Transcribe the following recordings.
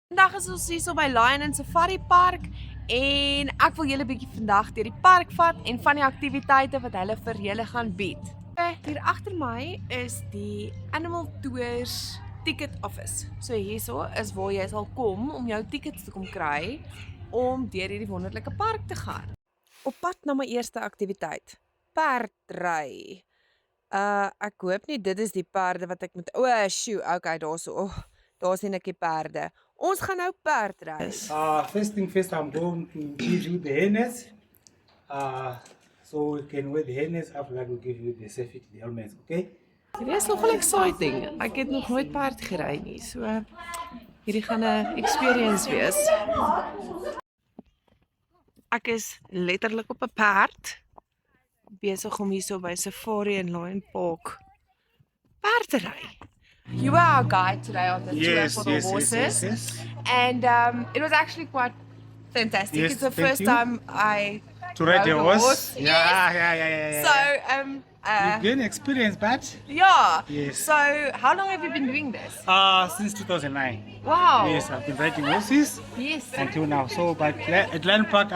Vandag is ons hier so by Lion and Safari Park en ek wil julle bietjie vandag deur die park vat en van die aktiwiteite wat hulle vir julle gaan bied. Hier agter my is die Animal Tours ticket office. So hierso is waar jy sal kom om jou tickets te kom kry om deur hierdie wonderlike park te gaan. Op pad na my eerste aktiwiteit, perdry. Ek hoop nie dit is die perde wat ek moet. Okay, daarso. Daar sien ek die perde. Ons gaan nou perdry. First thing first, I'm going to give you the harness. So you can wear the harness. After that, we'll give you the safety, the helmet, okay? Dit is nogal exciting. Ek het nog nooit perd gery nie. So hierdie gaan 'n experience wees. Ek is letterlik op 'n perd besig om hierso by Safari en Lion Park perd te ry. You were our guide today on the tour for the horses. Yes. And it was actually quite fantastic. Yes, It's the thank first you. time I To ride rode a a horse? horse. Yeah. So you gain experience, but yeah. Yes. So how long have you been doing this? since 2009. Wow. Yes, I've been riding horses Yes. until now. So, but at Lion Park,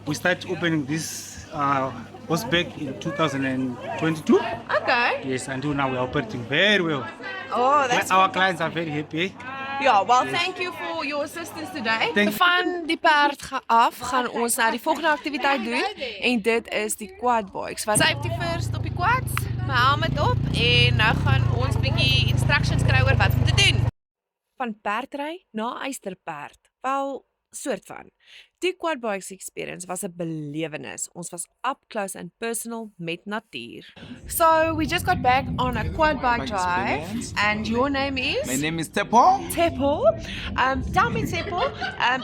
we start opening this horse back in 2022. Okay. Yes, until now we're operating very well. Oh, that's Our clients are very happy. ja, well, thank you for your assistance today. Thank- Van die perd af gaan ons na die volgende aktiwiteit doen en dit is die quad bikes. Safety first op die quads, my helmet op en nou gaan ons bietjie instructions kry oor wat om te doen. Van perdry na eysterperd. Wel, soort van. Die quad bikes experience was 'n belewenis. Ons was up close and personal met natuur. So, we just got back on a quad bike drive and your name is? My name is Tepo. Tepo. Tell me, Tepo,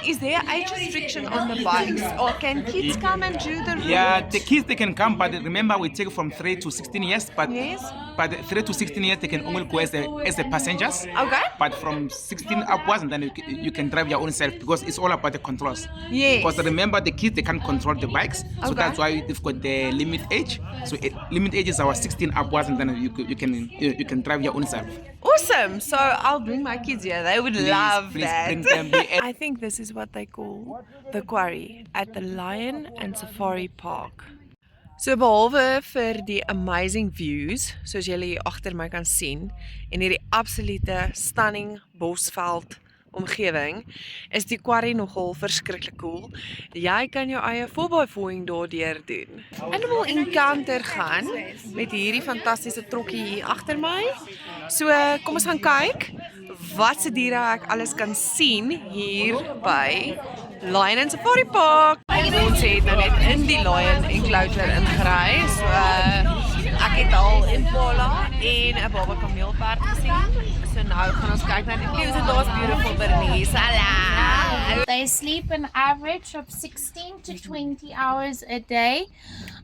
is there age restriction on the bikes, or can kids come and do the route? Yeah, the kids they can come, but remember we take from 3 to 16 years. But Yes. but 3 to 16 years they can only go as the passengers. Okay. But from 16 upwards, and then you can drive your own self because it's all about the controls. Yes. Because remember the kids they can't control the bikes, so Okay. that's why they've got the limit age. So limit age is our 16 upwards, and then you can drive your own self. Awesome. So I'll bring my kids here. They would love please that. bring them. I think this is what they call the quarry at the Lion and Safari Park. So behalwe vir die amazing views, soos julle hier agter my kan sien, en hierdie absolute stunning bosveld omgewing, is die quarry nogal verskriklik cool. Jy kan jou eie 4x4 daardeur doen. Animal Encounter gaan met hierdie fantastiese trokkie hier agter my. So kom ons gaan kyk wat se diere ek alles kan sien hier by Lion and Safari Park. Ons het nou net in die Lion Enclosure ingery. So ek het al impala en 'n baba kameelperd gesien. So nou gaan ons kyk na die leeu's en daar's beautiful Bernice. Hallo. They sleep an average of 16 to 20 hours a day.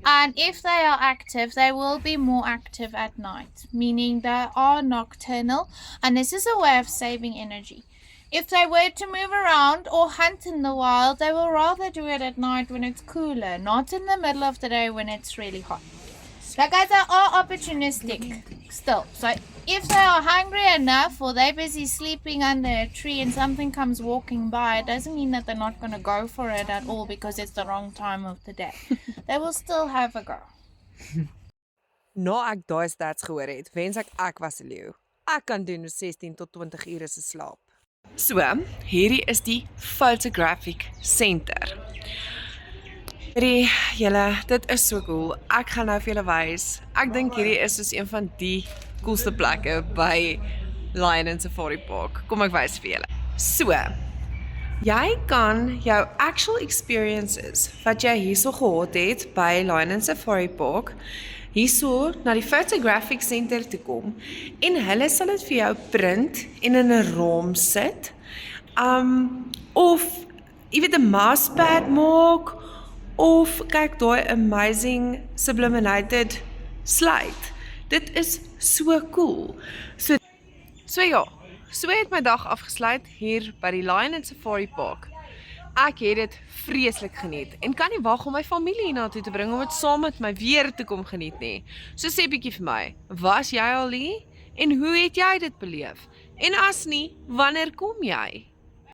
And if they are active, they will be more active at night, meaning they are nocturnal. And this is a way of saving energy. If they were to move around or hunt in the wild, they will rather do it at night when it's cooler, not in the middle of the day when it's really hot. Like guys, they are opportunistic still. So if they are hungry enough or they're busy sleeping under a tree and something comes walking by, it doesn't mean that they're not going to go for it at all because it's the wrong time of the day. They will still have a go. Na ek daai stats gehoor het, wens ek was 'n leeu. Ek kan doen 16 tot 20 ure se slaap. So, hierdie is die Photographic Center. Dit is so cool. Ek gaan nou vir julle wys. Ek dink hierdie is soos een van die coolste plekke by Lion and Safari Park. Kom ek wys vir julle. So, jy kan jou actual experiences wat jy hierso gehad het by Lion and Safari Park hierso na die Photographic Center toe kom en hulle sal dit vir jou print en in 'n rom sit. Of jy weet 'n mousepad maak of kyk daai amazing subliminated slide. Dit is so cool. So ja, so het my dag afgesluit hier by die Lion and Safari Park. Ek het dit vreeslik geniet en kan nie wag om my familie hiernatoe te bring om dit saam met my weer te kom geniet nie. So sê bietjie vir my, was jy al hier en hoe het jy dit beleef? En as nie, wanneer kom jy?